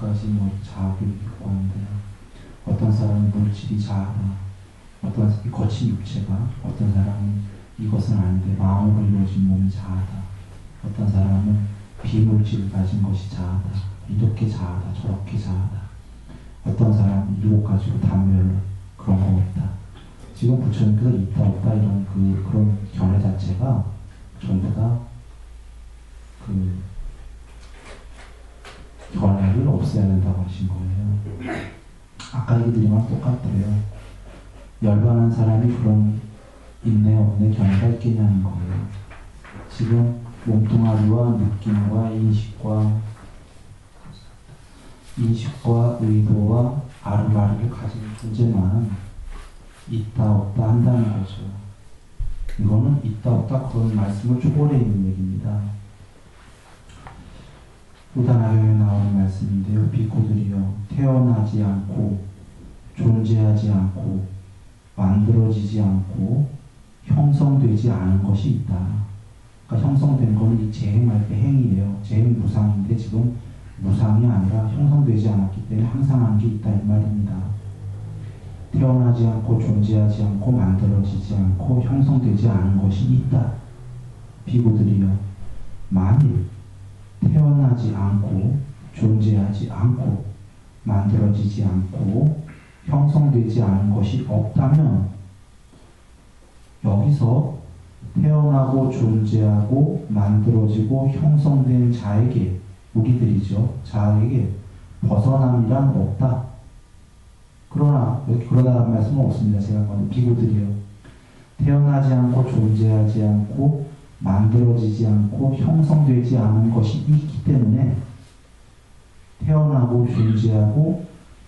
가지 뭐 자아교육이 있고 한데, 어떤 사람은 물질이 자아다, 어떤 사람이 거친 육체가, 어떤 사람은 이것은 아닌데 마음으로 이루어진 몸이 자아다, 어떤 사람은 비물질을 가진 것이 자아다, 이렇게 자아다, 저렇게 자아다, 어떤 사람은 일곱 가지로 단별로 그런 거 없다. 지금 부처님께서 있다 없다 이런 그런 견해 자체가 전부 다 견해를 없애야 된다고 하신 거예요. 아까 얘기드리면 똑같아요. 열반한 사람이 그런 있네 없네 견해가 있겠냐는 거예요. 지금 몸뚱아리와 느낌과 인식과 의도와 아르바르를 가진 존재만 있다 없다 한다는 거죠. 이거는 있다 없다 그런 말씀을 초월해 있는 얘기입니다. 부다나경에 나오는 말씀인데요. 비코들이여, 태어나지 않고 존재하지 않고 만들어지지 않고 형성되지 않은 것이 있다. 그러니까 형성된 거는 이 재행할 때 행이에요. 재행 무상인데 지금 무상이 아니라 형성되지 않았기 때문에 항상 한 게 있다 이 말입니다. 태어나지 않고 존재하지 않고 만들어지지 않고 형성되지 않은 것이 있다. 비구들이여, 만일 태어나지 않고 존재하지 않고 만들어지지 않고 형성되지 않은 것이 없다면, 여기서 태어나고 존재하고 만들어지고 형성된 자에게, 우리들이죠, 자에게 벗어남이란 없다. 그러나 여기 그러다라는 말씀은 없습니다. 제가 보는 비구들이요, 태어나지 않고 존재하지 않고 만들어지지 않고 형성되지 않은 것이 있기 때문에 태어나고 존재하고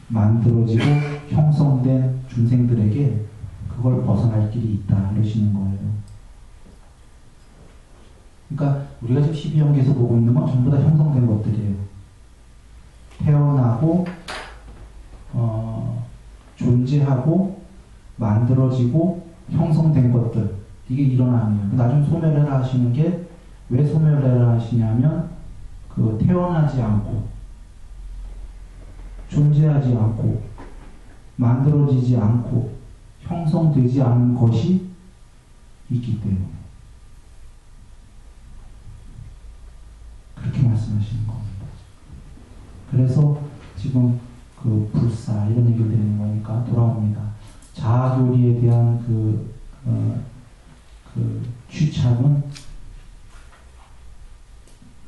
만들어지고 형성된 중생들에게 그걸 벗어날 길이 있다 이러시는 거예요. 그러니까 우리가 지금 12연계에서 보고 있는 건 전부 다 형성된 것들이에요. 태어나고 존재하고 만들어지고 형성된 것들, 이게 일어나면 나중에 소멸해라 하시는 게, 왜 소멸해라 하시냐면 태어나지 않고 존재하지 않고 만들어지지 않고 형성되지 않은 것이 있기 때문에 그렇게 말씀하시는 겁니다. 그래서 지금 불사 이런 얘기를 드리는 거니까 돌아옵니다. 자아교리에 대한 취착은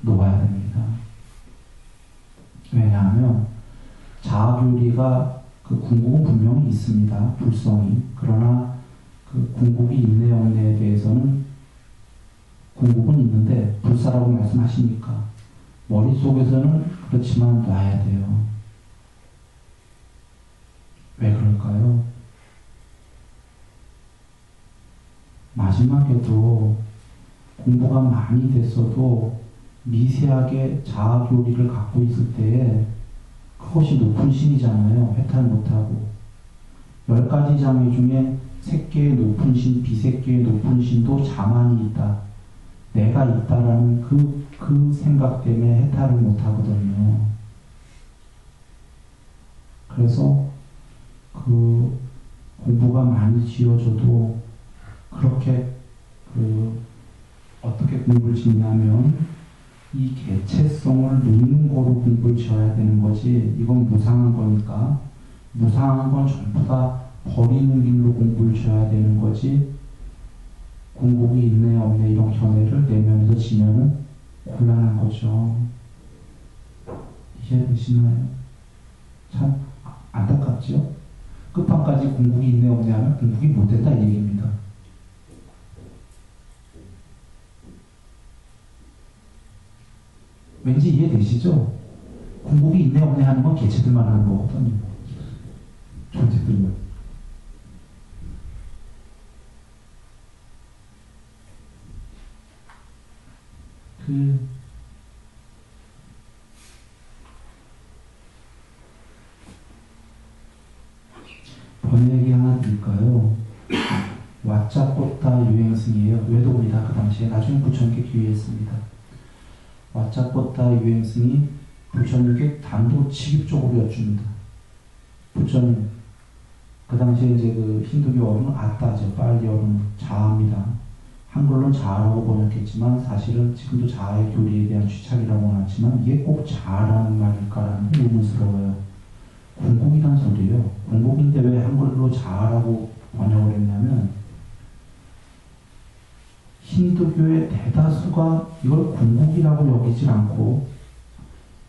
놓아야 됩니다. 왜냐하면 자아교리가 궁극은 분명히 있습니다. 불성이. 그러나 궁극이 있네 없네에 대해서는 궁극은 있는데 불사라고 말씀하시니까 머릿속에서는 그렇지만 놔야 돼요. 왜 그럴까요? 마지막에도 공부가 많이 됐어도 미세하게 자아교리를 갖고 있을 때에 그것이 높은 신이잖아요. 해탈 못하고. 10가지 장애 중에 3개의 높은 신, 비세개의 높은 신도 자만이 있다. 내가 있다라는 그 생각 때문에 해탈을 못하거든요. 그래서 공부가 많이 지어져도 그렇게 어떻게 공부를 짓냐면 이 개체성을 놓는 거로 공부를 지어야 되는 거지, 이건 무상한 거니까 무상한 건 전부 다 버리는 길로 공부를 지어야 되는 거지, 공복이 있네 없네 이런 견해를 내면에서 지면은 곤란한 거죠. 이해되시나요? 참 안타깝죠? 끝판까지 공복이 있네 없네 하면 공복이 못됐다 이 얘기입니다. 왠지 이해되시죠? 공복이 있네 없네 하는 건 개체들만 하는 거거든요. 존재들만. 번외 얘기 하나 드릴까요? 왓챠뽀따 유행승이에요. 외도입니다. 그 당시에. 나중에 부처님께 기회했습니다. 왓챠뽀따 유행승이 부처님께 단도직입적으로 여쭙니다. 부처님, 그 당시에 이제 그 힌두교 어른은 아따죠. 빨리 어른은 자아입니다. 한글로는 자아라고 번역했지만 사실은 지금도 자아의 교리에 대한 취착이라고는 하지만 이게 꼭 자아라는 말일까라는 게 의문스러워요. 궁극이란 소리예요. 궁극인데 왜 한글로 자아라고 번역을 했냐면 힌두교의 대다수가 이걸 궁극이라고 여기질 않고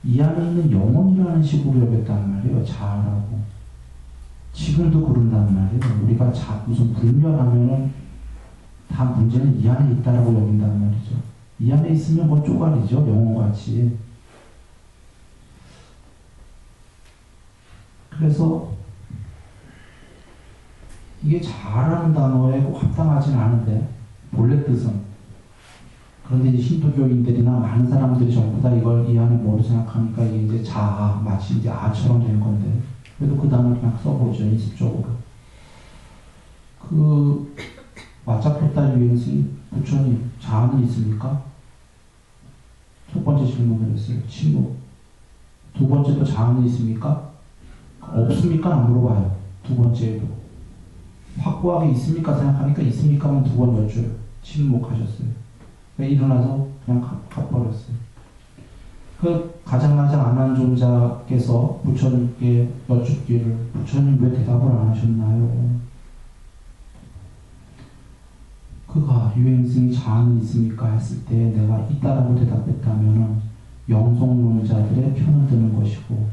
이 안에 있는 영혼이라는 식으로 여겼단 말이에요. 자아라고. 지금도 그런단 말이에요. 우리가 무슨 불멸하면은 다 문제는 이 안에 있다라고 여긴단 말이죠. 이 안에 있으면 뭐 쪼가리죠. 영혼같이. 그래서 이게 자아라는 단어에 꼭 합당하진 않은데 본래 뜻은 그런데 이제 힌두교인들이나 많은 사람들이 전부 다 이걸 이 안에 뭐로 생각하니까 이게 이제 자아, 마치 이제 아처럼 된 건데 그래도 그 단어를 그냥 써보죠. 인습적으로. 그 와짜포타 유행스님 부처님 자아는 있습니까? 첫 번째 질문을 했어요. 침묵. 두 번째도 자아는 있습니까? 없습니까? 안 물어봐요. 두 번째에도. 확고하게 있습니까? 생각하니까 있습니까만 두 번 여쭤요. 침묵하셨어요. 일어나서 그냥 가버렸어요. 그 가장가장 안한존자께서 부처님께 여쭙기를 부처님 왜 대답을 안 하셨나요? 그가 유행승이 자아는 있습니까? 했을 때 내가 있다라고 대답했다면 영성론자들의 편을 드는 것이고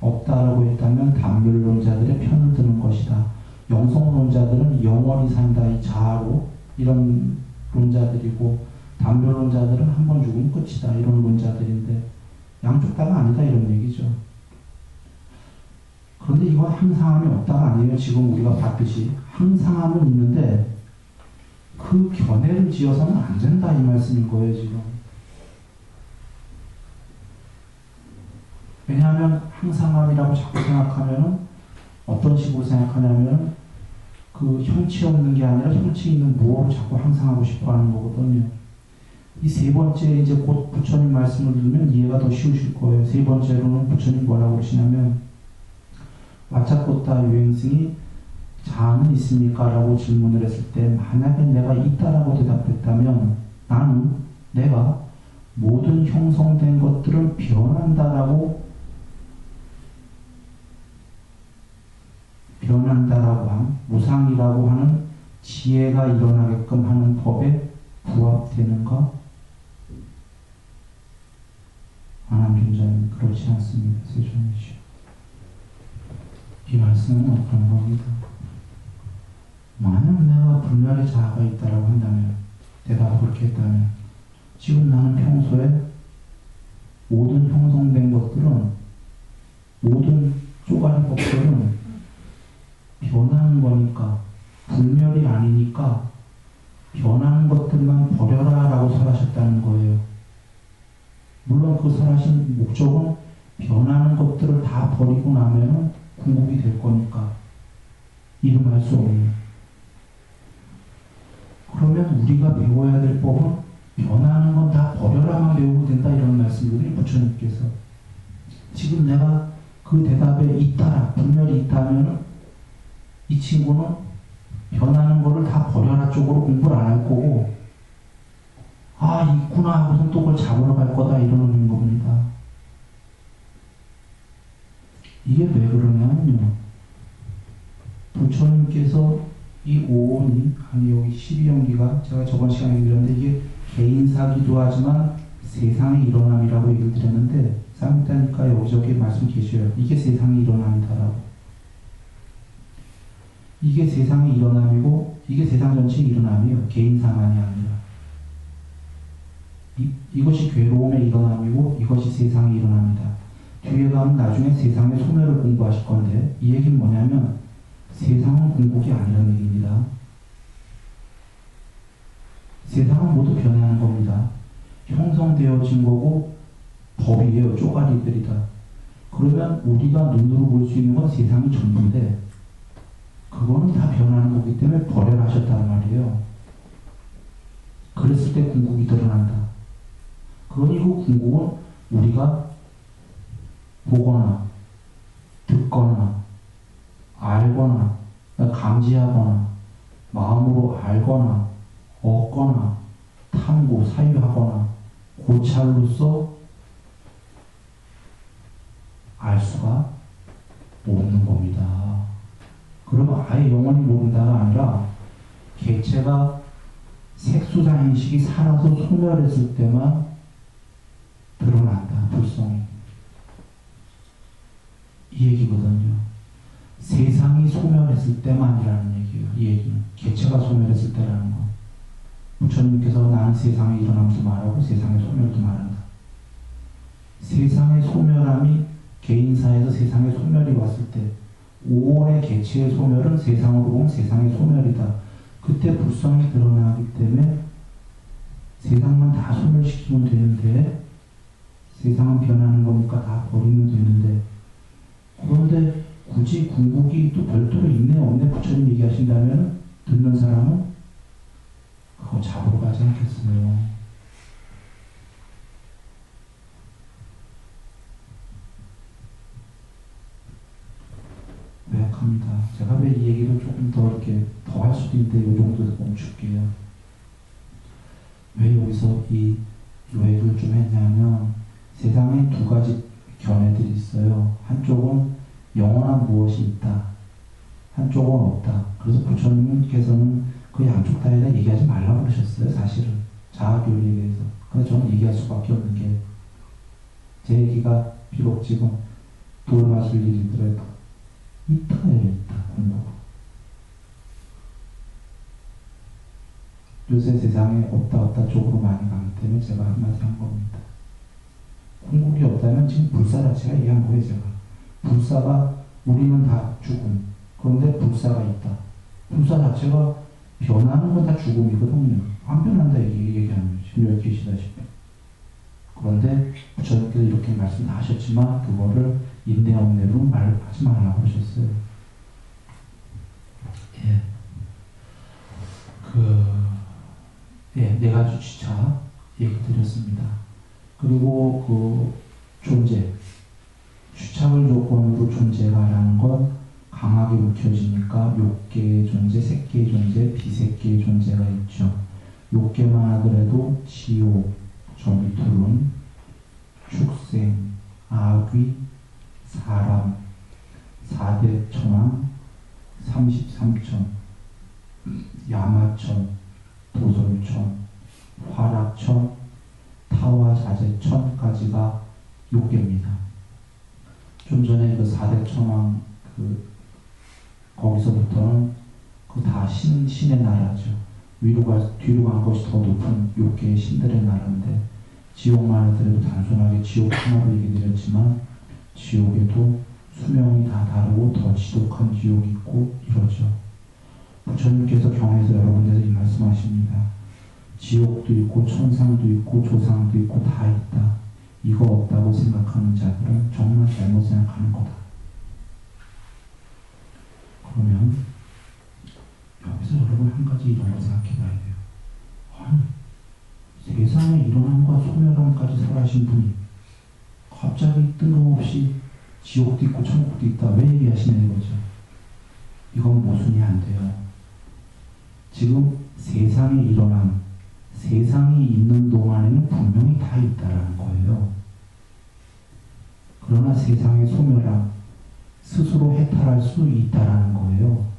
없다라고 했다면 단멸론자들의 편을 드는 것이다. 영성론자들은 영원히 산다 이 자아로 이런 논자들이고 단멸론자들은 한 번 죽으면 끝이다 이런 논자들인데 양쪽 다가 아니다 이런 얘기죠. 그런데 이건 항상함이 없다가 아니에요. 지금 우리가 봤듯이 항상함은 있는데 그 견해를 지어서는 안 된다 이 말씀인 거예요 지금. 왜냐하면 항상함이라고 자꾸 생각하면은 어떤 식으로 생각하냐면 그 형체 없는 게 아니라 형체 있는 무엇을 자꾸 항상하고 싶어 하는 거거든요. 이 세 번째 이제 곧 부처님 말씀을 들으면 이해가 더 쉬우실 거예요. 세 번째로는 부처님 뭐라고 그러시냐면 와차코타 유행승이 자아는 있습니까? 라고 질문을 했을 때 만약에 내가 있다라고 대답했다면 나는 내가 모든 형성된 것들을 변한다라고 한 무상이라고 하는 지혜가 일어나게끔 하는 법에 부합되는가? 안한존자는 그렇지 않습니다. 세존이시오. 이 말씀은 어떤 겁니다. 만약 내가 불멸의 자아가 있다라고 한다면 대답을 그렇게 했다면 지금 나는 평소에 모든 형성된 것들은 모든 쪼가리 법들은 변하는 거니까 불멸이 아니니까 변하는 것들만 버려라 라고 설하셨다는 거예요. 물론 그 설하신 목적은 변하는 것들을 다 버리고 나면은 궁극이 될 거니까 이름할 수 없는. 그러면 우리가 배워야 될 법은 변하는 건 다 버려라만 배우면 된다 이런 말씀들이 부처님께서. 지금 내가 그 대답에 있다, 분별이 있다면 이 친구는 변하는 거를 다 버려라 쪽으로 공부를 안 할 거고 아 있구나 하고선 또 그걸 잡으러 갈 거다 이러는 겁니다. 이게 왜 그러냐면요. 부처님께서 이 오온이 아니 여기 12연기가 제가 저번 시간에 드렸는데 이게 개인사기도 하지만 세상의 일어남이라고 얘기를 드렸는데 쌍따니까 여기저기 말씀 계셔요. 이게 세상의 일어남이다라고. 이게 세상의 일어남이고 이게 세상 전체의 일어남이에요. 개인사만이 아니라. 이것이 괴로움의 일어남이고 이것이 세상의 일어남이다. 뒤에 가면 나중에 세상의 소멸을 공부하실 건데 이 얘기는 뭐냐면 세상은 궁극이 아니라는 얘기입니다. 세상은 모두 변하는 겁니다. 형성되어진 거고 법이에요. 쪼가리들이다. 그러면 우리가 눈으로 볼 수 있는 건 세상이 전부인데 그거는 다 변하는 거기 때문에 버려라 하셨단 말이에요. 그랬을 때 궁극이 드러난다. 그러니 그 궁극은 우리가 보거나 듣거나 알거나 감지하거나 마음으로 알거나 얻거나 탐구 사유하거나 고찰로서 알 수가 없는 겁니다. 그러면 아예 영원히 모른다가 아니라 개체가 색수자인식이 살아서 소멸했을 때만 드러난다. 불성이. 이 얘기거든요. 세상이 소멸했을 때만이라는 얘기예요. 이 얘기는. 개체가 소멸했을 때라는 거. 부처님께서 나는 세상의 일어남도 말하고 세상의 소멸도 말한다. 세상의 소멸함이 개인사에서 세상의 소멸이 왔을 때 오온의 개체의 소멸은 세상으로 보면 세상의 소멸이다. 그때 불성이 드러나기 때문에 세상만 다 소멸시키면 되는데 세상은 변하는 거니까 다 버리면 되는데 그런데 굳이 궁극이 또 별도로 있네 없네 부처님 얘기하신다면 듣는 사람은 그거 잡으러 가지 않겠어요. 외약합니다. 제가 왜 이 얘기를 조금 더 이렇게 더 할 수도 있는데 이 정도에서 멈출게요. 왜 여기서 이 얘기를 좀 했냐면 세상에 두 가지 견해들이 있어요. 한쪽은 영원한 무엇이 있다. 한쪽은 없다. 그래서 부처님께서는 그 양쪽 다에 대해 얘기하지 말라고 그러셨어요. 사실은. 자아교리에 대해서. 근데 저는 얘기할 수밖에 없는 게 제 얘기가 비록 지금 돌 마실 일이더라도 있다예요. 있다. 공부가. 요새 세상에 없다 쪽으로 많이 가기 때문에 제가 한마디 한 겁니다. 궁극이 없다면 지금 불사 자체가 얘기한 거예요. 제가. 불사가 우리는 다 죽음. 그런데 불사가 있다. 불사 자체가 변하는 건 다 죽음이거든요. 안 변한다 얘기하는 거죠. 지금 여기 계시다시피. 그런데 부처님께서 이렇게 말씀 다 하셨지만 그거를 인내업내로 말하지 말라고 하셨어요. 예. 네 가지 주차 얘기 드렸습니다. 그리고 그 존재, 주착을 조건으로 존재가라는 건 강하게 묵혀지니까 욕계의 존재, 색계의 존재, 비색계의 존재가 있죠. 욕계만 하더라도 지옥, 저 밑으로는 축생, 아귀, 사람, 4대 천왕, 33천, 야마천, 도솔천, 화락천, 타화자재천까지가 욕계입니다. 좀 전에 그 4대 천왕 거기서부터는 그 다 신의 나라죠. 뒤로 간 것이 더 높은 욕계의 신들의 나라인데 지옥만 하더라도 단순하게 지옥 하나로 얘기드렸지만 지옥에도 수명이 다 다르고 더 지독한 지옥이 있고 이러죠. 부처님께서 경에서 여러 군데서 이 말씀하십니다. 지옥도 있고 천상도 있고 조상도 있고 다 있다. 이거 없다고 생각하는 자들은 정말 잘못 생각하는 거다. 그러면 여기서 여러분 한 가지 이런 걸 생각해 봐야 돼요. 아니, 세상에 일어남과 소멸함까지 살아신 분이 갑자기 뜬금없이 지옥도 있고 천국도 있다. 왜 얘기하시는 거죠? 이건 모순이 안 돼요. 지금 세상에 일어남, 세상이 있는 동안에는 분명히 다 있다라는 거예요. 그러나 세상의 소멸함, 스스로 해탈할 수 있다라는 거예요.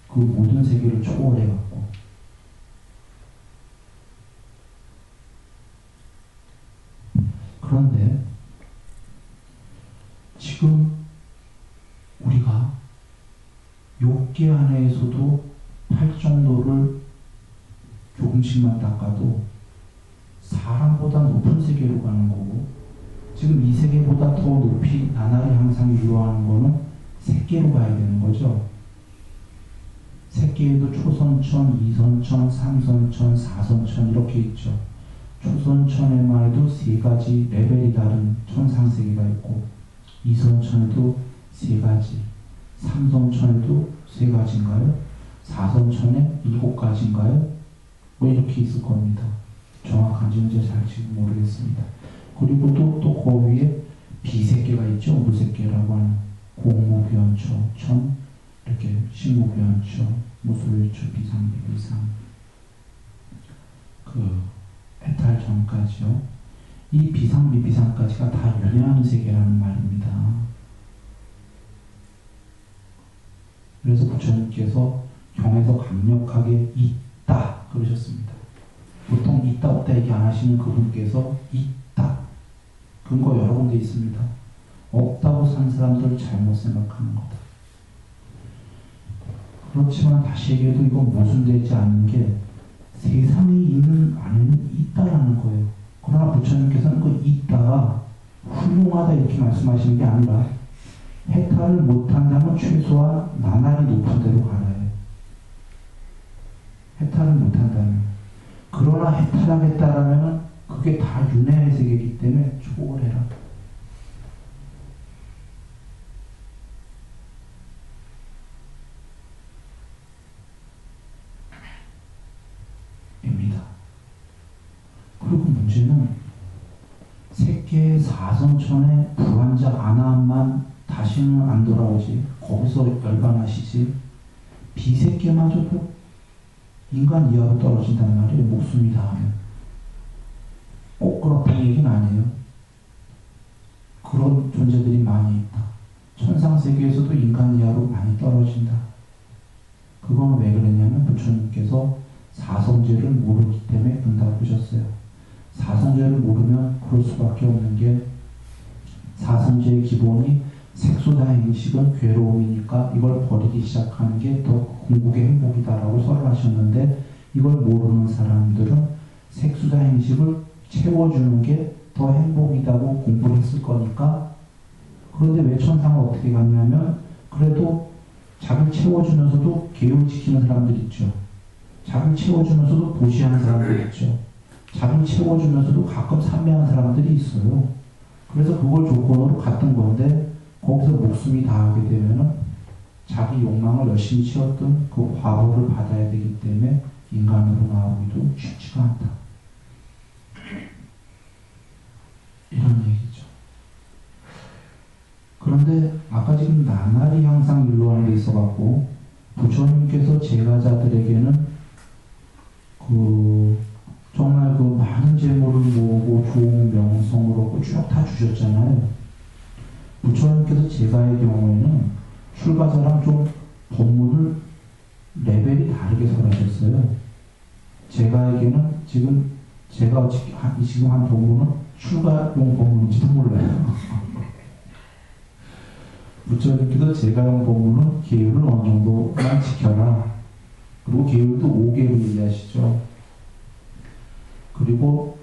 그 모든 세계를 초월해갖고. 그런데 지금 우리가 욕계 안에서도 팔정도를 조금씩만 닦아도 사람보다 높은 세계로 가는 거고 지금 이 세계보다 더 높이 나날이 항상 이루어가는 거는 색계로 가야 되는 거죠. 색계에도 초선천, 이선천, 삼선천, 사선천 이렇게 있죠. 초선천에만 해도 세 가지 레벨이 다른 천상세계가 있고 이선천에도 세 가지, 삼선천에도 세 가지인가요? 사선천에 7가지인가요? 뭐 이렇게 있을 겁니다. 정확한지는 제가 잘 지금 모르겠습니다. 그리고 또 그 위에 비세계가 있죠. 무세계라고 하는 공무비원초, 천, 이렇게 식무비원초, 무술초, 비상비비상, 그 해탈전까지요. 이 비상비비상까지가 다 연애하는 세계라는 말입니다. 그래서 부처님께서 경에서 강력하게 있다 그러셨습니다. 보통 있다 없다 얘기 안 하시는 그분께서 있다. 근거 여러 군데 있습니다. 없다고 산 사람들을 잘못 생각하는 거다. 그렇지만 다시 얘기해도 이건 모순되지 않는 게 세상에 있는 안에는 있다라는 거예요. 그러나 부처님께서는 그 있다가 훌륭하다 이렇게 말씀하시는 게 아니라 해탈을 못한다면 최소한 나날이 높은 데로 가라 해요. 해탈을 못한다면. 그러나 해탈하겠다라면 그게 다 윤회의 세계이기 때문에 초월해라. 입니다. 그리고 문제는 세계 사성천의 불환자 아나함만 다시는 안 돌아오지. 거기서 열반하시지. 비세계마저도 인간 이하로 떨어진단 말이에요. 목숨이 닿으면. 꼭 그렇다는 얘기는 아니에요. 그런 존재들이 많이 있다. 천상세계에서도 인간 이하로 많이 떨어진다. 그건 왜 그랬냐면 부처님께서 사성제를 모르기 때문에 그런다고 그러셨어요. 사성제를 모르면 그럴 수밖에 없는 게 사성제의 기본이 색소다행식은 괴로움이니까 이걸 버리기 시작하는 게 더 궁극의 행복이다라고 설하셨는데 이걸 모르는 사람들은 색소다행식을 채워주는 게 더 행복이다고 공부를 했을 거니까. 그런데 왜 천상을 어떻게 갔냐면 그래도 자기를 채워주면서도 계율 지키는 사람들이 있죠. 자기를 채워주면서도 보시하는 사람들이 있죠. 자기를 채워주면서도 가끔 삼매하는 사람들이 있어요. 그래서 그걸 조건으로 갔던 건데 거기서 목숨이 다하게 되면은 자기 욕망을 열심히 채웠던 그 과보를 받아야 되기 때문에 인간으로 나오기도 쉽지가 않다. 이런 얘기죠. 그런데 아까 지금 나날이 항상 일로하는 게 있어갖고 부처님께서 제가자들에게는 정말 그 많은 재물을 모으고 좋은 명성을 얻고 쭉 다 주셨잖아요. 부처님께서 제가의 경우에는 출가자랑 좀 법문을 레벨이 다르게 설하셨어요. 제가에게는 제가 지금 한 법문은 출가용 법문인지도 몰라요. 부처님께서 제가용 법문은 계율을 어느 정도만 지켜라. 그리고 계율도 5개로 얘기하시죠. 그리고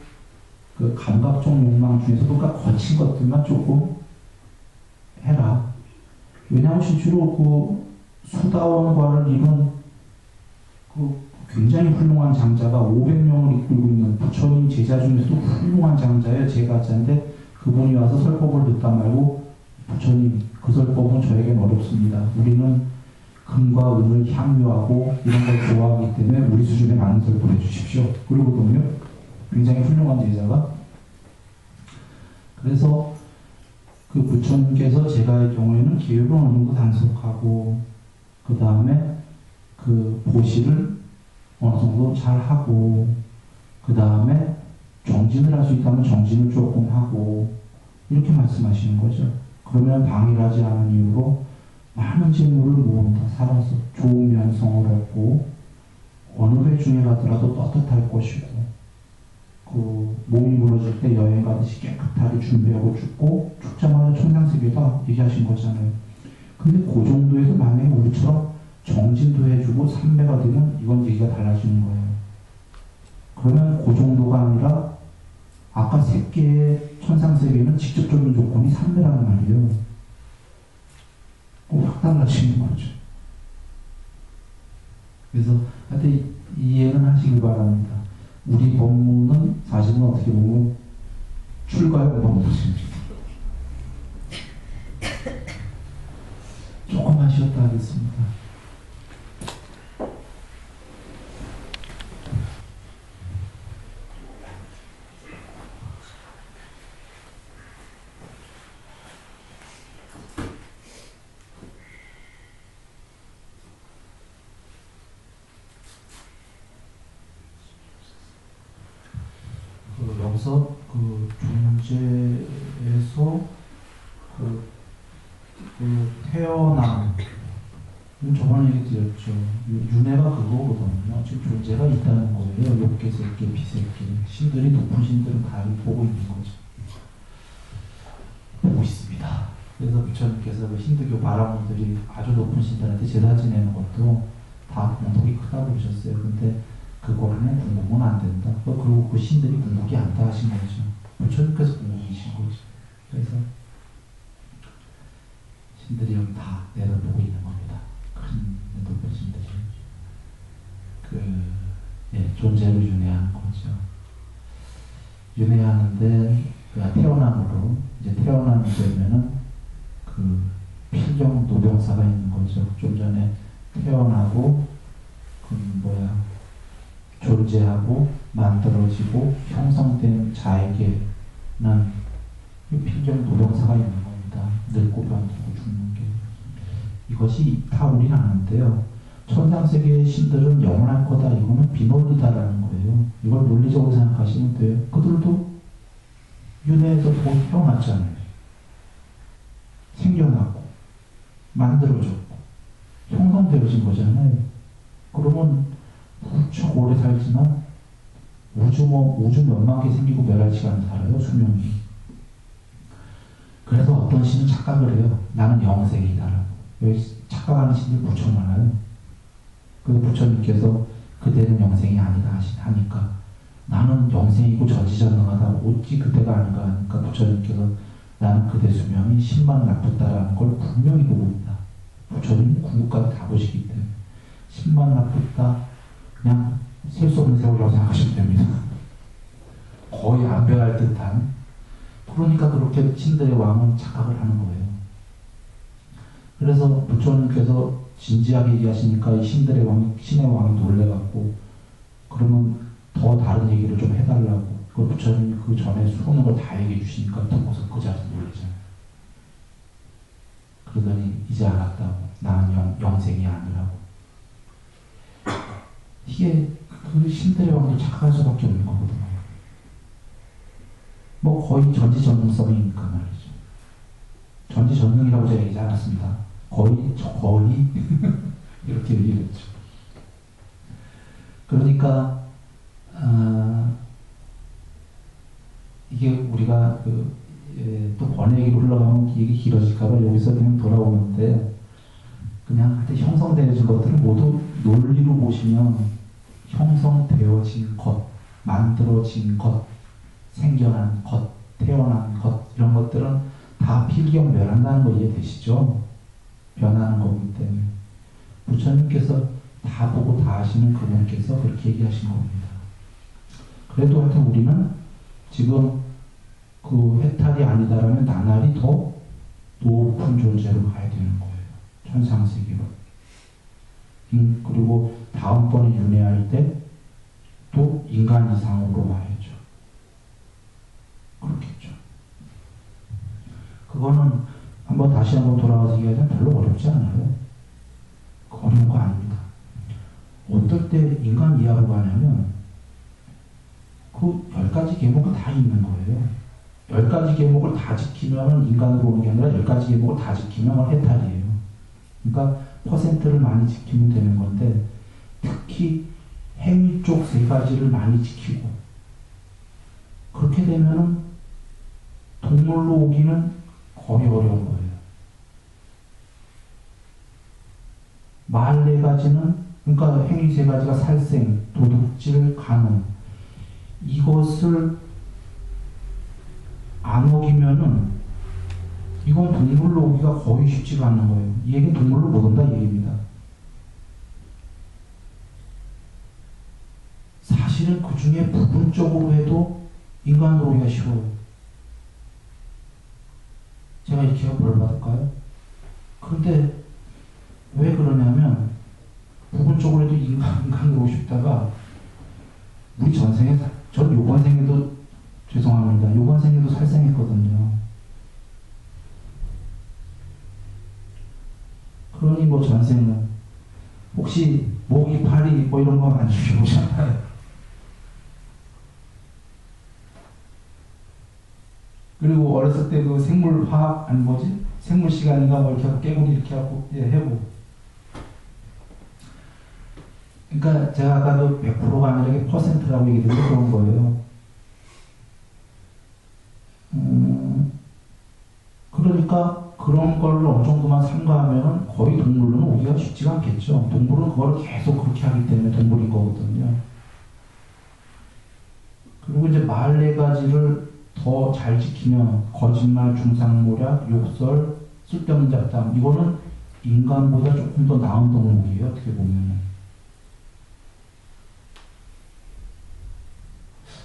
그 감각적 욕망 중에서도 거친 것들만 조금 해라. 왜냐하면 실제로 그 수다원과를 이룬 그 굉장히 훌륭한 장자가 500명을 이끌고 있는 부처님 제자 중에서도 훌륭한 장자예요. 제가자인데 그분이 와서 설법을 듣다 말고 부처님 그 설법은 저에겐 어렵습니다. 우리는 금과 은을 향유하고 이런 걸 좋아하기 때문에 우리 수준에 맞는 설법을 해주십시오. 그러거든요. 굉장히 훌륭한 제자가. 그래서 그 부처님께서 제가의 경우에는 계율을 어느 정도 단속하고 그 다음에 그 보시를 어느 정도 잘 하고 그 다음에 정진을 할 수 있다면 정진을 조금 하고 이렇게 말씀하시는 거죠. 그러면 방일하지 않은 이유로 많은 재물을 모은다. 살아서 좋은 면성을 얻고 어느 회 중에 가더라도 떳떳할 것이고 그 몸이 무너질 때 여행 가듯이 깨끗하게 준비하고 죽고 죽자마자 천상세계다 얘기하신 거잖아요. 근데 그 정도에서 만약에 우리처럼 정진도 해주고 삼매가 되면 이건 얘기가 달라지는 거예요. 그러면 그 정도가 아니라 아까 세 개의 천상세계는 직접적인 조건이 삼매라는 말이에요. 확 달라지는 거죠. 그래서 하여튼 이해는 하시길 바랍니다. 우리 법문은 사실은 어떻게 보면 출가용 법문입니다. 조금만 쉬었다 하겠습니다. 그래서 그 존재에서 그 태어남, 저번에 얘기 드렸죠. 윤회가 그거거든요. 지금 존재가 있다는 거예요. 욕계, 색계, 비색계. 신들이, 높은 신들은 다 보고 있는 거죠. 보고 있습니다. 그래서 부처님께서 그 힌두교 바라문들이 아주 높은 신들한테 제사 지내는 것도 다 공덕이 크다고 그러셨어요. 근데 그거는 궁극은 안 된다. 그리고 그 신들이 궁극이 안다 하신 거죠. 부처님께서 궁극이신 거죠. 그래서 신들이 여기 다 내려보고 있는 겁니다. 큰 높은 신들이. 존재로 윤회하는 거죠. 윤회하는데, 태어남으로, 이제 태어나게 되면은, 필경 노병사가 있는 거죠. 좀 전에 태어나고, 존재하고, 만들어지고, 형성된 자에게는 필경 노병사가 있는 겁니다. 늙고 변두고 죽는 게. 이것이 다 우리는 아는데요. 천상세계의 신들은 영원할 거다. 이거는 비논리다라는 거예요. 이걸 논리적으로 생각하시면 돼요. 그들도 윤회에서 태어났잖아요. 생겨나고, 만들어졌고, 형성되어진 거잖아요. 그러면 무척 오래 살지만 우주 몇만 개 생기고 멸할 시간을 살아요, 수명이. 그래서 어떤 신은 착각을 해요. 나는 영생이다라고. 여기 착각하는 신들 무척 많아요. 그래서 부처님께서 그대는 영생이 아니다 하니까 나는 영생이고 전지전능하다. 어찌 그대가 아닌가 하니까 부처님께서 나는 그대 수명이 10만 나쁘다라는 걸 분명히 보고 있다. 부처님 궁극까지 다 보시기 때문에 10만 나쁘다 그냥 셀 수 없는 세월이라고 생각하시면 됩니다. 거의 안 변할 듯한. 그러니까 그렇게 신들의 왕은 착각을 하는 거예요. 그래서 부처님께서 진지하게 얘기하시니까 이 신들의 왕이, 신의 왕이 놀래갖고, 그러면 더 다른 얘기를 좀 해달라고. 그 부처님이 그 전에 수많은 걸 다 얘기해 주시니까 듣고서 그 자리에서 놀래잖아요. 그러더니 이제 알았다고. 나는 영생이 아니라고. 이게 그 신들의 왕도 착각할 수밖에 없는 거거든요. 거의 전지전능성이니까 말이죠. 전지전능이라고 제가 얘기하지 않았습니다. 거의 이렇게 얘기했죠. 그러니까 이게 우리가 또 번외 얘기로 흘러가면 얘기 길어질까봐 여기서 그냥 돌아오는데, 그냥 하여튼 형성되어진 것들을 모두 논리로 보시면 형성되어진 것, 만들어진 것, 생겨난 것, 태어난 것, 이런 것들은 다 필경 멸한다는 거 이해되시죠? 변하는 거기 때문에. 부처님께서 다 보고 다 아시는 그분께서 그렇게 얘기하신 겁니다. 그래도 하여튼 우리는 지금 그 해탈이 아니다라면 나날이 더 높은 존재로 가야 되는 거예요. 천상세계로. 그리고 다음번에 윤회할 때 또 인간 이상으로 와야죠. 그렇겠죠. 그거는 다시 한번 돌아와서 얘기하자면 별로 어렵지 않아요. 어려운 거 아닙니다. 어떨 때 인간 이하로 가냐면 그 10가지 계목이 다 있는 거예요. 10가지 계목을 다 지키면 인간으로 오는 게 아니라 10가지 계목을 다 지키면 해탈이에요. 그러니까 퍼센트를 많이 지키면 되는 건데, 특히 행위 쪽 3가지를 많이 지키고, 그렇게 되면은 동물로 오기는 거의 어려운 거예요. 말 4가지는, 그러니까 행위 3가지가 살생, 도둑질, 간음, 이것을 안 어기면은 이건 동물로 오기가 거의 쉽지가 않은 거예요. 이 얘기는 동물로 못 온다 이 얘기입니다. 사실은 그 중에 부분적으로 해도 인간으로 오기가 쉬워요. 제가 이렇게 벌을 받을까요? 그런데 왜 그러냐면 부분적으로 해도 인간으로 오고 싶다가 우리 전생에, 전 요번 생에도 죄송합니다. 요번 생에도 살생했거든요. 그러니 전생은 혹시 모기, 파리 이런 거 안 주셔보잖아요. 그리고 어렸을 때 그 생물화학, 아니 뭐지? 생물 시간인가 뭐 이렇게 하고 깨구리 이렇게 하고 해보. 그러니까 제가 아까도 100%가 아니라 이게 퍼센트라고 얘기했는데 그런 거예요. 그러니까 그런 걸 어느 정도만 삼가하면 거의 동물로는 오기가 쉽지가 않겠죠. 동물은 그걸 계속 그렇게 하기 때문에 동물인 거거든요. 그리고 이제 말 4가지를 더 잘 지키면 거짓말, 중상모략, 욕설, 쓸데없는 잡담, 이거는 인간보다 조금 더 나은 동물이에요. 어떻게 보면.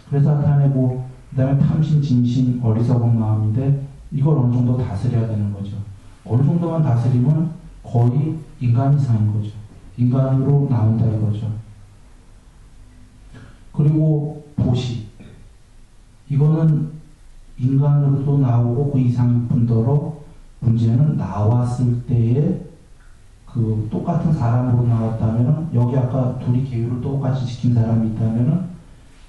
그래서 나타내고, 그 다음에 탐심, 진심, 어리석은 마음인데 이걸 어느 정도 다스려야 되는 거죠. 어느 정도만 다스리면 거의 인간 이상인 거죠. 인간으로 나온다 이거죠. 그리고 도시. 이거는 인간으로도 나오고 그 이상일 뿐더러 문제는 나왔을 때에 그 똑같은 사람으로 나왔다면, 여기 아까 둘이 계율을 똑같이 지킨 사람이 있다면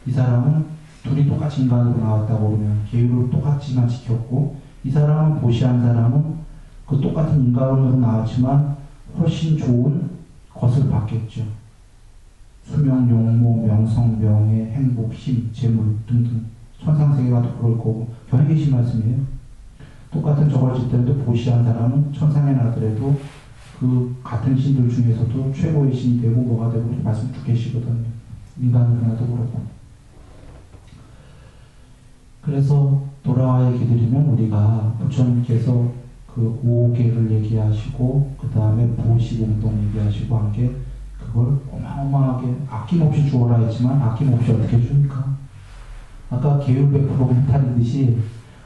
이 사람은 둘이 똑같이 인간으로 나왔다고 그러면 계율을 똑같이만 지켰고, 이 사람은 보시한 사람은 그 똑같은 인간으로 나왔지만 훨씬 좋은 것을 받겠죠. 수명, 용모, 명성, 명예, 행복, 힘, 재물 등등. 천상세계가도 그럴 거고, 견해 계신 말씀이에요. 똑같은 저걸 짓더라도 보시한 사람은 천상에 나더라도 그 같은 신들 중에서도 최고의 신이 되고 뭐가 되고 말씀 쭉 계시거든요. 인간으로 나도 그렇고. 그래서 돌아와 얘기 드리면, 우리가 부처님께서 그 5개를 얘기하시고 그 다음에 보시공동 얘기하시고 한 게, 그걸 어마어마하게 아낌없이 주어라 했지만 아낌없이 어떻게 줍니까? 아까 계율 100% 멘탈이듯이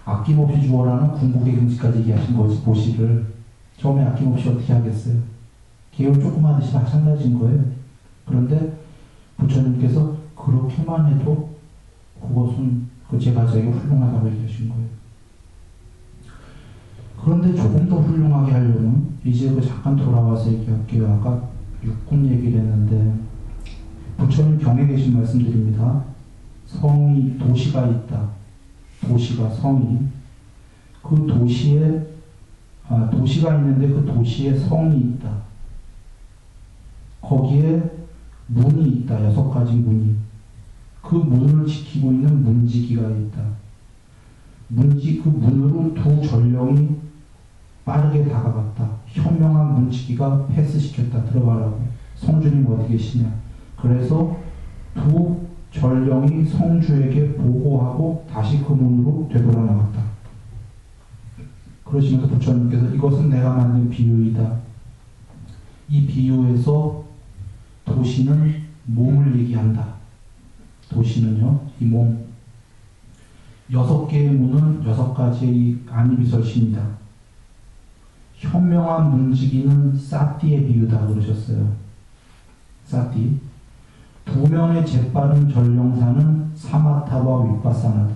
아낌없이 주어라는 궁극의 경지까지 얘기하신 거지. 보시를 처음에 아낌없이 어떻게 하겠어요? 계율 조금 하듯이 마찬가지인 거예요. 그런데 부처님께서 그렇게만 해도 그것은 그 제가자에게 훌륭하다고 얘기하신 거예요. 그런데 조금 더 훌륭하게 하려면, 이제 그 잠깐 돌아와서 얘기할게요. 아까 육군 얘기를 했는데 부처님 경에 계신 말씀드립니다. 성이, 도시가 있다. 도시가, 성이. 그 도시에, 도시가 있는데 그 도시에 성이 있다. 거기에 문이 있다. 6가지 문이. 그 문을 지키고 있는 문지기가 있다. 그 문으로 두 전령이 빠르게 다가갔다. 현명한 문지기가 패스시켰다. 들어가라고. 성주님 어디 계시냐. 그래서 두 전령이 성주에게 보고하고 다시 그 문으로 되돌아 나갔다. 그러시면서 부처님께서 이것은 내가 만든 비유이다. 이 비유에서 도시는 몸을 얘기한다. 도시는요, 이 몸. 6개의 문은 6가지의 아니비설신이다. 현명한 문지기는 사띠의 비유다 그러셨어요. 사띠. 2명의 재빠른 전령사는 사마타와 윗바사나다.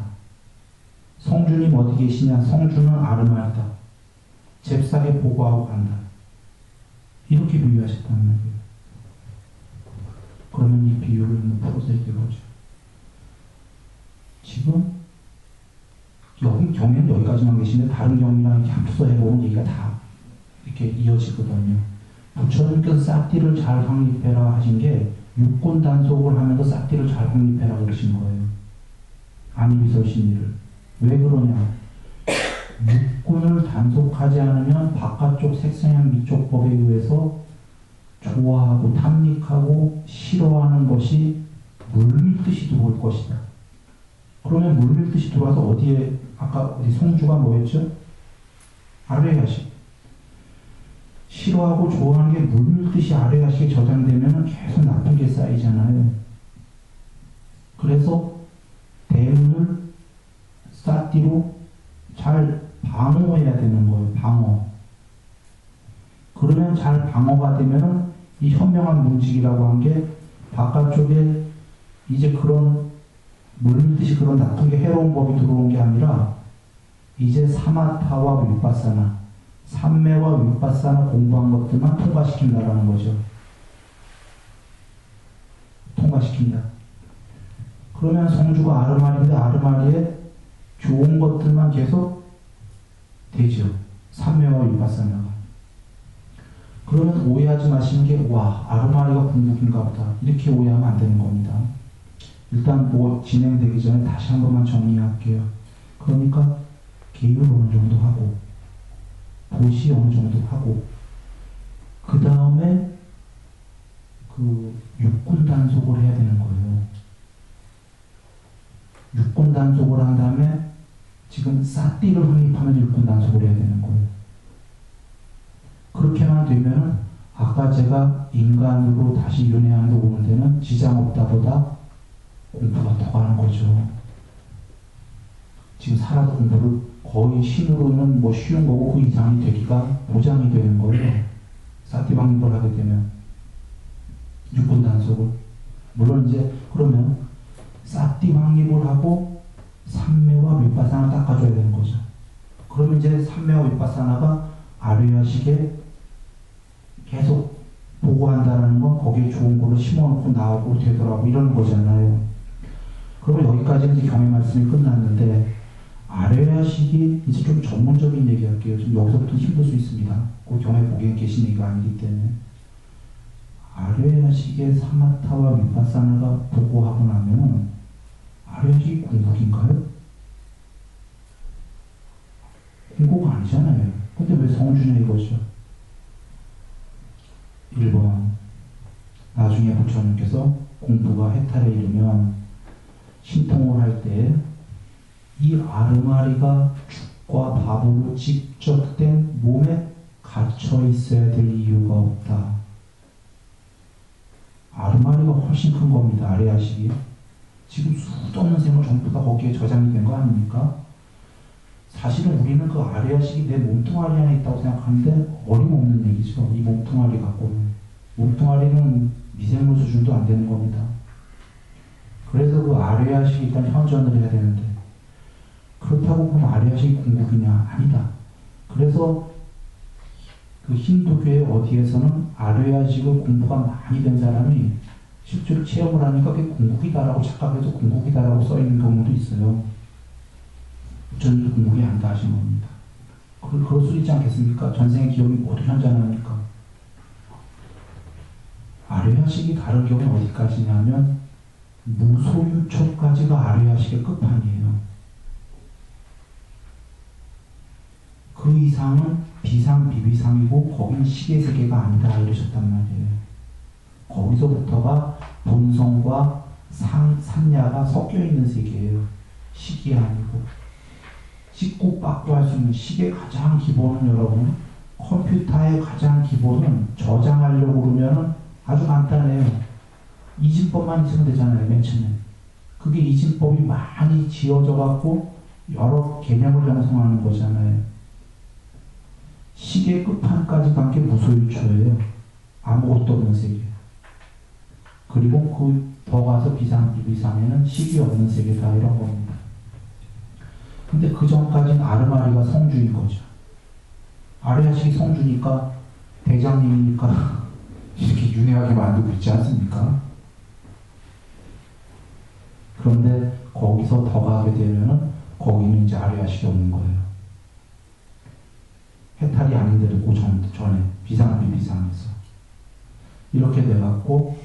성주님 어디 계시냐? 성주는 아르마이다. 잽싸게 보고하고 간다. 이렇게 비유하셨단 말이에요. 그러면 이 비유를 한번 풀어서 얘기해보죠. 지금 여기 경에는 여기까지만 계시는데 다른 경이랑 이렇게 합쳐서 해보면 얘기가 다 이렇게 이어지거든요. 부처님께서 싹띠를 잘 확립해라 하신 게 육군 단속을 하면서 싹띠를 잘 확립해라 그러신 거예요. 아니비설신이를. 왜 그러냐? 육군을 단속하지 않으면 바깥쪽 색성향 미촉법에 의해서 좋아하고 탐닉하고 싫어하는 것이 물밀듯이 들어올 것이다. 그러면 물밀듯이 들어와서 어디에, 아까 어디 성주가 뭐였죠? 아뢰야식. 싫어하고 좋아하는 게 물밀듯이 아뢰야식에 저장되면 계속 나쁜 게 쌓이잖아요. 그래서 대문을 싹띠로 잘 방어해야 되는 거예요. 방어. 그러면 잘 방어가 되면 이 현명한 문지기라고 한 게 바깥쪽에 이제 그런 물밀듯이 그런 나쁜 게 해로운 법이 들어온 게 아니라 이제 사마타와 윗바사나, 삼매와 윗바사나 공부한 것들만 통과시킨다라는 거죠. 통과시킨다. 그러면 성주가 아르마리인데 아르마리에 좋은 것들만 계속 되죠. 삼매와 위파사나가. 그러면 오해하지 마시는 게, 와, 아르마리가 궁극인가 보다. 이렇게 오해하면 안 되는 겁니다. 일단 뭐 진행되기 전에 다시 한 번만 정리할게요. 그러니까 개율 어느 정도 하고, 보시 어느 정도 하고, 그 다음에 그 육군 단속을 해야 되는 거예요. 육군 단속을 한 다음에 지금 사띠를 확립하면 육군 단속을 해야 되는 거예요. 그렇게만 되면 아까 제가 인간으로 다시 윤회하는 데 오는 데는 지장 없다보다 공부가 더 가는 거죠. 지금 살아도 공부를 거의 신으로는 뭐 쉬운 거고 그 이상이 되기가 보장이 되는 거예요. 사띠 확립을 하게 되면 육군 단속을. 물론 이제 그러면 사띠 확립을 하고 삼매와 윗바사나 닦아줘야 되는 거죠. 그러면 이제 삼매와 윗바사나가 아뢰야식에 계속 보고한다는 건 거기에 좋은 거를 심어놓고 나오고 되더라고 이런 거잖아요. 그러면 여기까지는 이제 경의 말씀이 끝났는데 아뢰야식이 이제 좀 전문적인 얘기 할게요. 좀 여기서부터 힘들 수 있습니다. 그 경의 보기에 계신 얘기가 아니기 때문에. 아뢰야식의 사마타와 윗바사나가 보고하고 나면 아뢰야식이 궁극인가요? 궁극 아니잖아요. 근데 왜 성주냐 이거죠. 1번 나중에 부처님께서 공부가 해탈에 이르면 신통을 할 때 이 아르마리가 죽과 밥으로 직접 된 몸에 갇혀 있어야 될 이유가 없다. 아르마리가 훨씬 큰 겁니다. 아뢰야식이. 지금 수도 없는 생물 전부 다 거기에 저장이 된 거 아닙니까? 사실은 우리는 그 아뢰야식이 내 몸뚱아리 안에 있다고 생각하는데 어림없는 얘기죠. 이 몸뚱아리 갖고는. 몸뚱아리는 미생물 수준도 안 되는 겁니다. 그래서 그 아뢰야식이 일단 현전을 해야 되는데 그렇다고 그럼 아뢰야식이 궁극이냐? 아니다. 그래서 그 힌두교의 어디에서는 아뢰야식을 공부가 많이 된 사람이 실제로 체험을 하니까 그게 궁극이다라고 착각해서 궁극이다라고 써있는 경우도 있어요. 부처님도 궁극이 아니다 하신 겁니다. 그럴 수 있지 않겠습니까? 전생의 기억이 모두 현존하니까. 아뢰야식이 다른 경우는 어디까지냐면 무소유초까지가 아뢰야식의 끝판이에요. 그 이상은 비상, 비비상이고 거기는 식의 세계가 아니다 이러셨단 말이에요. 거기서부터가 본성과 산야가 섞여있는 세계예요. 식이 아니고. 씻고 빡고 할 수 있는 식의 가장 기본은 여러분 컴퓨터의 가장 기본은 저장하려고 그러면 아주 간단해요. 이진법만 있으면 되잖아요. 맨 처음에. 그게 이진법이 많이 지어져 갖고 여러 개념을 형성하는 거잖아요. 식의 끝판까지 간 게 무소유초예요. 아무것도 없는 세계. 그리고 그 더 가서 비상, 비비상에는 식이 없는 세계다 이런 겁니다. 근데 그 전까지는 아르마리가 성주인 거죠. 아뢰야식이 성주니까 대장님이니까 이렇게 윤회하게 만들고 있지 않습니까? 그런데 거기서 더 가게 되면은 거기는 이제 아뢰야식이 없는 거예요. 해탈이 아닌데도 그 전에 비상, 비비상에서 이렇게 돼갖고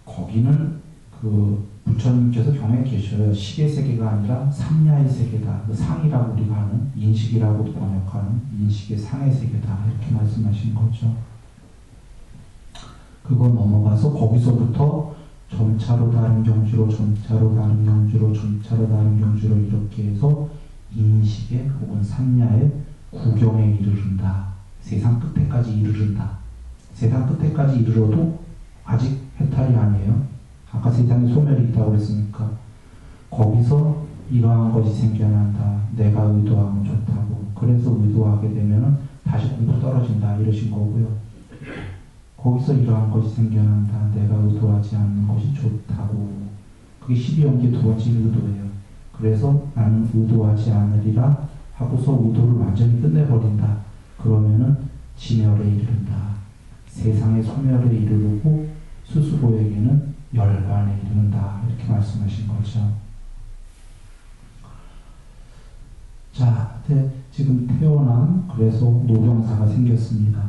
거기는 그 부처님께서 경에 계셔요. 식의 세계가 아니라 삼야의 세계다. 그 상이라고 우리가 하는 인식이라고도 번역하는 인식의 상의 세계다. 이렇게 말씀하신 거죠. 그거 넘어가서 거기서부터 점차로 다른 경지로 점차로 다른 경지로 점차로 다른 경지로 이렇게 해서 인식의 혹은 삼야의 구경에 이르른다. 세상 끝에까지 이르른다. 세상 끝에까지 이르러도 아직 해탈이 아니에요. 아까 세상에 소멸이 있다고 그랬으니까 거기서 이러한 것이 생겨난다. 내가 의도하면 좋다고. 그래서 의도하게 되면은 다시 공부 떨어진다. 이러신 거고요. 거기서 이러한 것이 생겨난다. 내가 의도하지 않는 것이 좋다고. 그게 12연계 두 번째 의도예요. 그래서 나는 의도하지 않으리라 하고서 의도를 완전히 끝내버린다. 그러면은 진열에 이른다. 세상의 소멸에 이르르고 스스로에게는 열반에 이른다. 이렇게 말씀하신 거죠. 지금 태어난 그래서 노병사가 생겼습니다.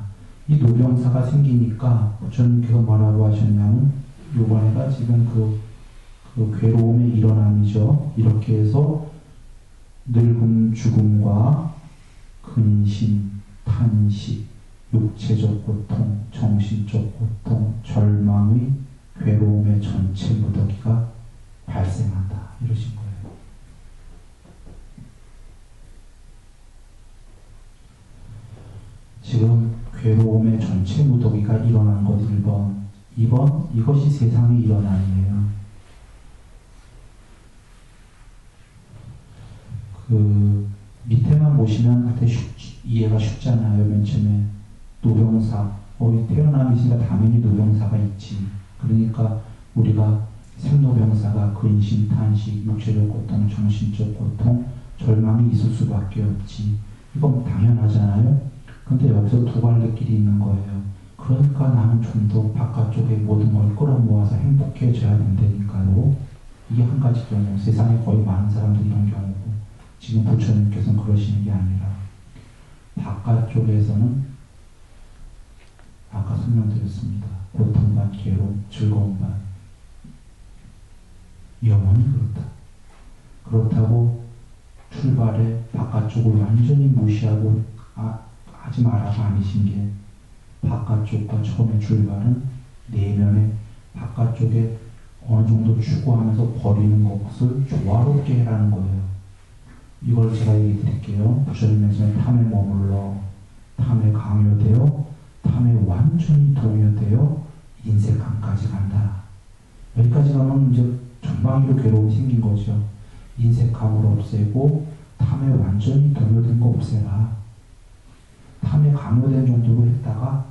이 노병사가 생기니까 부처님께서 뭐라고 하셨냐면 요번에가 지금 그 괴로움의 일어남이죠. 이렇게 해서 늙음, 죽음과 근심, 탄식, 육체적 고통, 정신적 고통, 절망의 괴로움의 전체 무더기가 발생한다. 이러신 거예요. 지금 괴로움의 전체 무더기가 일어난 것 1번, 2번 이것이 세상의 일어남이에요. 그 밑에만 보시면 이해가 쉽잖아요. 맨 처음에 노병사, 태어남이니까 당연히 노병사가 있지. 그러니까 우리가 생로병사가 근심, 탄식, 육체적 고통, 정신적 고통, 절망이 있을 수밖에 없지. 이건 당연하잖아요. 근데 여기서 두 갈래길이 있는 거예요. 그러니까 나는 좀 더 바깥쪽에 모든 걸 끌어모아서 행복해져야 된다니까요. 이게 한 가지 경우. 세상에 거의 많은 사람들이 이런 경우고, 지금 부처님께서는 그러시는 게 아니라 바깥쪽에서는 아까 설명드렸습니다. 고통 반, 괴로움, 즐거움 반. 영원히 그렇다. 그렇다고 출발에 바깥쪽을 완전히 무시하고 하지 말아가 아니신 게, 바깥쪽과 처음에 출발은 내면에 바깥쪽에 어느 정도 추구하면서 버리는 것을 조화롭게 해라는 거예요. 이걸 제가 얘기 드릴게요. 부처님께서는 탐에 머물러, 탐에 강요되어, 탐에 완전히 동요되어 인색함까지 간다. 여기까지 가면 이제 전방위로 괴로움이 생긴 거죠. 인색함을 없애고 탐에 완전히 동요된 거 없애라. 탐에 강요된 정도로 했다가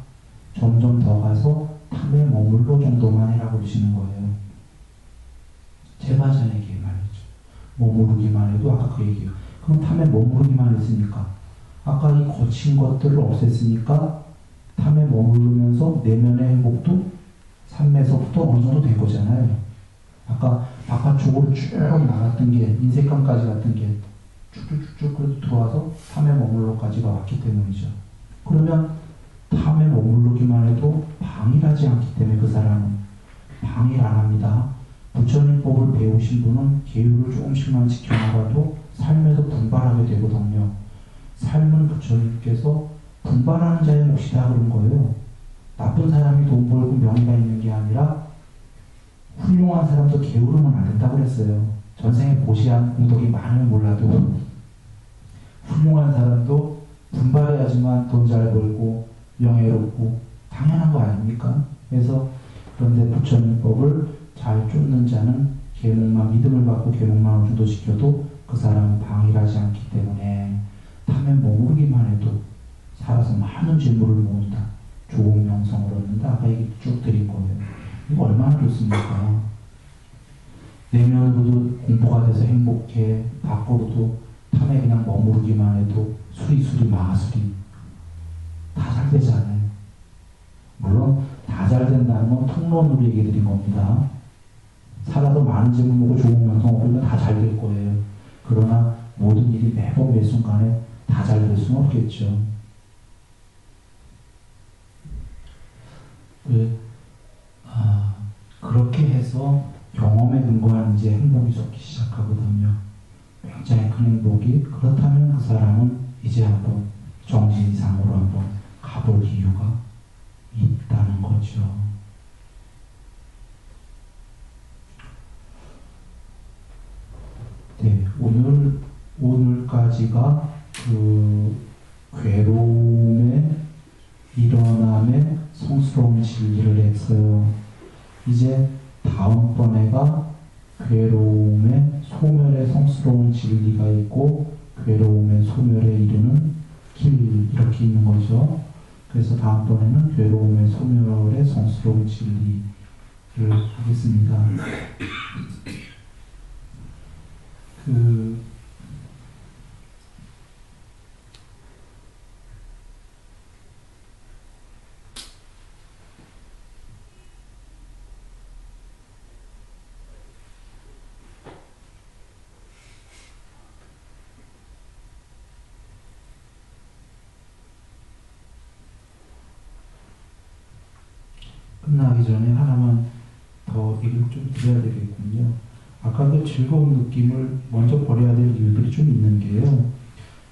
점점 더 가서 탐에 머물러 정도만 해라고 그러시는 거예요. 제가 전에 얘기해 말이죠. 머무르기만 해도 아까 그 얘기예요. 그럼 탐에 머무르기만 했으니까, 아까 이 거친 것들을 없앴으니까 탐에 머무르면서 내면의 행복도 삶에서부터 어느 정도 된 거잖아요. 아까 바깥쪽으로 쭉 나갔던 게, 인색감까지 갔던 게 쭉쭉쭉 들어와서 탐에 머물러까지가 왔기 때문이죠. 그러면 탐에 머무르기만 해도 방일하지 않기 때문에 그 사람은 방일 안 합니다. 부처님 법을 배우신 분은 계율을 조금씩만 지켜나가도 삶에서 분발하게 되거든요. 삶은 부처님께서 분발하는 자의 몫이다 그런 거예요. 나쁜 사람이 돈 벌고 명예가 있는 게 아니라 훌륭한 사람도 게으르면 안 된다고 그랬어요. 전생에 보시한 공덕이 많으면 몰라도 훌륭한 사람도 분발해야지만 돈 잘 벌고 명예롭고 당연한 거 아닙니까? 그래서 그런데 부처님 법을 잘 쫓는 자는 계몽만, 믿음을 받고 계몽만 어느 정도 지켜도 그 사람은 방일하지 않기 때문에 탐에 머무르기만 해도 살아서 많은 재물을 모은다. 좋은 명성을 얻는다. 아까 얘기 쭉 드린 거예요. 이거 얼마나 좋습니까? 내면으로도 공부가 돼서 행복해. 밖으로도 탐에 그냥 머무르기만 해도 수리수리 마수리 다 잘 되잖아요. 물론 다 잘 된다는 건 통론으로 얘기 드린 겁니다. 살아도 많은 재물 모으고 좋은 명성 얻으면 다 잘 될 거예요. 그러나 모든 일이 매번 매 순간에 다 잘 될 수는 없겠죠. 그렇게 해서 경험에 근거한 이제 행복이 좋기 시작하거든요. 굉장히 큰 행복이. 그렇다면 그 사람은 이제 한번 정신 이상으로 한번 가볼 이유가 있다는 거죠. 네, 오늘까지가 그 괴로움의 일어남의 성스러운 진리를 했어요. 이제 다음번에가 괴로움의 소멸의 성스러운 진리가 있고 괴로움의 소멸에 이르는 길, 이렇게 있는 거죠. 그래서 다음번에는 괴로움의 소멸의 성스러운 진리를 하겠습니다. 끝나기 전에 하나만 더 얘기를 좀 드려야 되겠군요. 아까 그 즐거운 느낌을 먼저 버려야 될 이유들이 좀 있는 게요.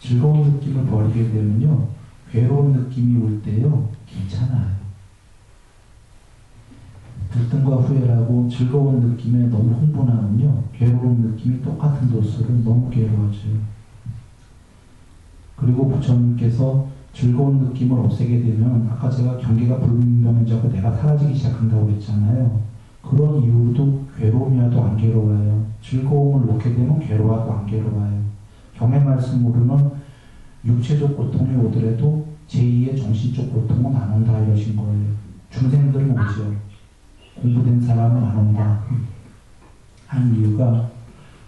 즐거운 느낌을 버리게 되면요. 괴로운 느낌이 올 때요. 괜찮아요. 들뜸과 후회라고 즐거운 느낌에 너무 흥분하면요. 괴로운 느낌이 똑같은 도수를 너무 괴로워져요. 그리고 부처님께서 즐거운 느낌을 없애게 되면 아까 제가 경계가 불분명해지고 내가 사라지기 시작한다고 했잖아요. 그런 이유도 괴로움이라도 안 괴로워요. 즐거움을 놓게 되면 괴로워도 안 괴로워요. 경의 말씀으로는 육체적 고통이 오더라도 제2의 정신적 고통은 안 온다 이러신 거예요. 중생들은 오죠. 공부된 사람은 안 온다. 한 이유가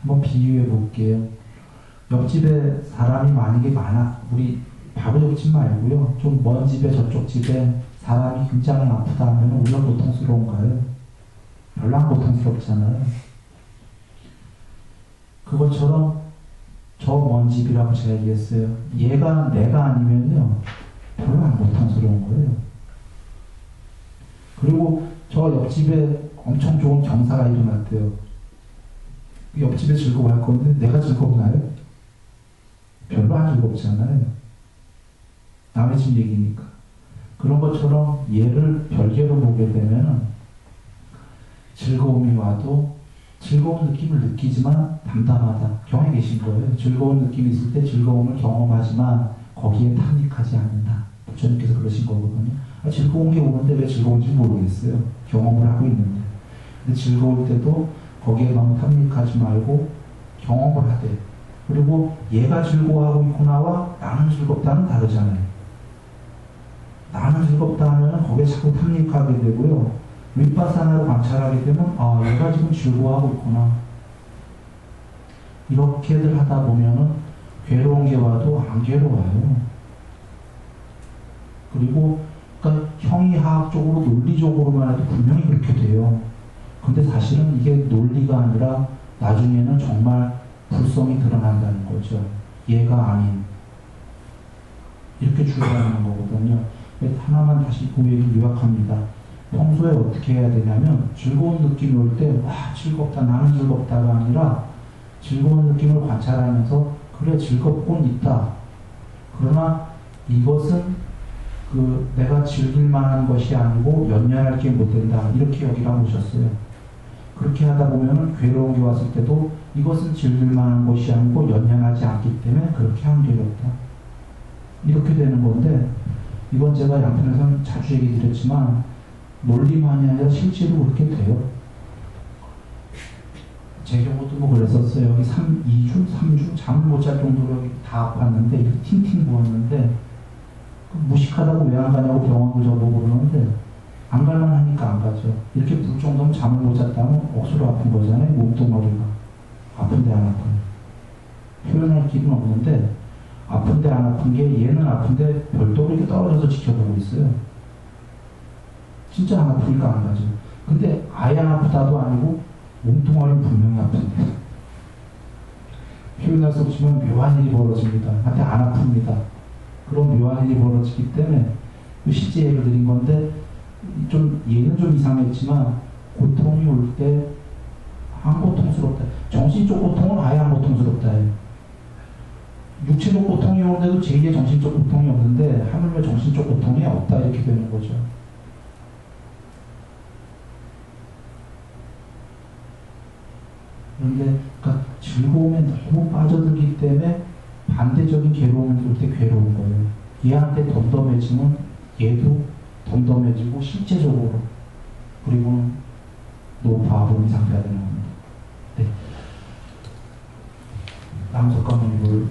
한번 비유해 볼게요. 옆집에 사람이 만약에 많아, 우리 바로 옆집 말고요. 좀 먼 집에 저쪽 집에 사람이 굉장히 아프다 하면 우리가 고통스러운가요? 별로 안 고통스럽잖아요. 그것처럼 저 먼 집이라고 제가 얘기했어요. 얘가 내가 아니면요. 별로 안 고통스러운 거예요. 그리고 저 옆집에 엄청 좋은 경사가 일어났대요. 옆집에 즐거워할 건데 내가 즐겁나요? 별로 안 즐겁잖아요. 남의 집 얘기니까. 그런 것처럼 얘를 별개로 보게 되면 즐거움이 와도 즐거운 느낌을 느끼지만 담담하다. 경에 계신 거예요. 즐거운 느낌이 있을 때 즐거움을 경험하지만 거기에 탐닉하지 않는다. 부처님께서 그러신 거거든요. 즐거운 게 오는데 왜 즐거운지 모르겠어요. 경험을 하고 있는데. 근데 즐거울 때도 거기에 너무 탐닉하지 말고 경험을 하되. 그리고 얘가 즐거워하고 있구나와 나는 즐겁다는 다르잖아요. 나는 즐겁다 하면 거기에 자꾸 탐닉하게 되고요. 윗바사나로 관찰하게 되면 아 얘가 지금 즐거워하고 있구나. 이렇게들 하다 보면은 괴로운 게 와도 안 괴로워요. 그리고 그러니까 형이하학적으로 논리적으로만 해도 분명히 그렇게 돼요. 근데 사실은 이게 논리가 아니라 나중에는 정말 불성이 드러난다는 거죠. 얘가 아닌 이렇게 주어가는 거거든요. 하나만 다시 그 얘기를 요약합니다. 평소에 어떻게 해야 되냐면 즐거운 느낌이 올 때 와 즐겁다 나는 즐겁다가 아니라 즐거운 느낌을 관찰하면서 그래 즐겁곤 있다. 그러나 이것은 그 내가 즐길 만한 것이 아니고 연연할 게 못 된다. 이렇게 여기라고 오셨어요. 그렇게 하다 보면 괴로운 게 왔을 때도 이것은 즐길 만한 것이 아니고 연연하지 않기 때문에 그렇게 안 괴롭다. 이렇게 되는 건데 이건 제가 양편에서는 자주 얘기 드렸지만 논리만이 아니라 실제로 그렇게 돼요. 제 경우도 뭐 그랬었어요. 여기 2주, 3주 잠을 못 잘 정도로 여기 다 아팠는데 이렇게 팅팅 부었는데 무식하다고 왜 안 가냐고 병원을 저보고 그러는데 안 갈만 하니까 안 가죠. 이렇게 불 정도면 잠을 못 잤다면 억수로 아픈 거잖아요. 몸뚱어리가. 아픈데 안 아픈. 표현할 길은 없는데 아픈데 안 아픈 게 얘는 아픈데 별도로 이렇게 떨어져서 지켜보고 있어요. 진짜 안 아프니까 안 가죠. 근데 아예 안 아프다도 아니고 몸뚱어리는 분명히 아픈데 표현할 수 없지만 묘한 일이 벌어집니다. 한테 안 아픕니다. 그런 묘한 일이 벌어지기 때문에 실제 예를 드린 건데 좀 얘는 좀 이상했지만 고통이 올 때 안 고통스럽다. 정신적 고통은 아예 안 고통스럽다. 육체적 고통이 오는데도 제2의 정신적 고통이 없는데 하물며 정신적 고통이 없다 이렇게 되는 거죠. 그런데 그러니까 즐거움에 너무 빠져들기 때문에 반대적인 괴로움을 줄 때 괴로운 거예요. 얘한테 덤덤해지면 얘도 덤덤해지고 실제적으로 그리고는 노파하고 이 상태가 되는 겁니다. 네. 남석가모니를